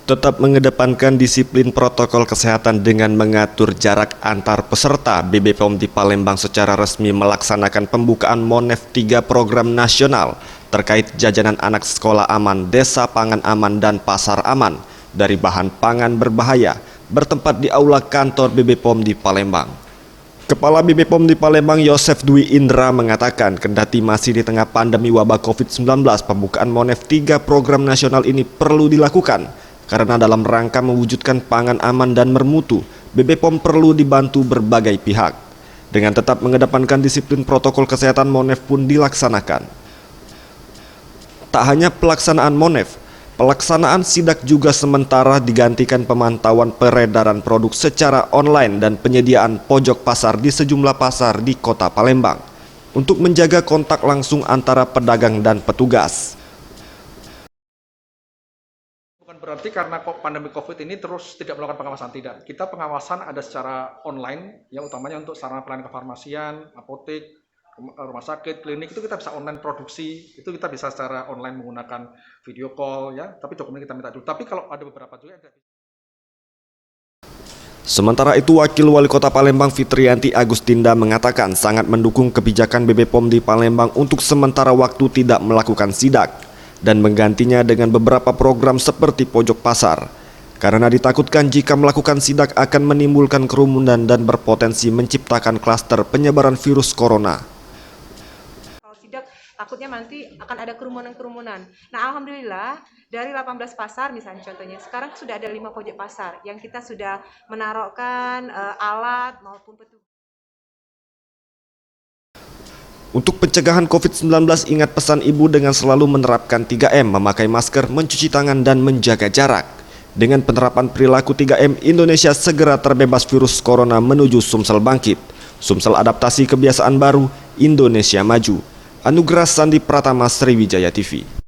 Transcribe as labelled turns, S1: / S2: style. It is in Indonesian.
S1: Tetap mengedepankan disiplin protokol kesehatan dengan mengatur jarak antar peserta, BPOM di Palembang secara resmi melaksanakan pembukaan Monef 3 program nasional terkait jajanan anak sekolah aman, desa pangan aman, dan pasar aman dari bahan pangan berbahaya bertempat di aula kantor BPOM di Palembang. Kepala BPOM di Palembang Yosef Dwi Indra mengatakan kendati masih di tengah pandemi wabah COVID-19, pembukaan Monef 3 program nasional ini perlu dilakukan. Karena dalam rangka mewujudkan pangan aman dan bermutu, BPOM perlu dibantu berbagai pihak. Dengan tetap mengedepankan disiplin protokol kesehatan, Monef pun dilaksanakan. Tak hanya pelaksanaan Monef, pelaksanaan sidak juga sementara digantikan pemantauan peredaran produk secara online dan penyediaan pojok pasar di sejumlah pasar di kota Palembang untuk menjaga kontak langsung antara pedagang dan petugas.
S2: Bukan berarti karena pandemi COVID ini terus tidak melakukan pengawasan, tidak. Kita pengawasan ada secara online, ya utamanya untuk sarana pelayanan kefarmasian, apotek, rumah sakit, klinik, itu kita bisa online produksi, itu kita bisa secara online menggunakan video call, ya. Tapi dokumen kita minta dulu. Tapi kalau ada beberapa juga yang tidak bisa.
S1: Sementara itu, Wakil Wali Kota Palembang Fitriyanti Agustinda mengatakan sangat mendukung kebijakan BPOM di Palembang untuk sementara waktu tidak melakukan sidak dan menggantinya dengan beberapa program seperti pojok pasar. Karena ditakutkan jika melakukan sidak akan menimbulkan kerumunan dan berpotensi menciptakan klaster penyebaran virus corona.
S3: Kalau sidak takutnya nanti akan ada kerumunan-kerumunan. Nah, alhamdulillah dari 18 pasar misalnya contohnya, sekarang sudah ada 5 pojok pasar yang kita sudah menaruhkan alat maupun petugas.
S1: Untuk pencegahan COVID-19, ingat pesan ibu dengan selalu menerapkan 3M, memakai masker, mencuci tangan, dan menjaga jarak. Dengan penerapan perilaku 3M, Indonesia segera terbebas virus corona menuju Sumsel bangkit. Sumsel adaptasi kebiasaan baru, Indonesia maju. Anugerah Sandi Pratama, Sriwijaya TV.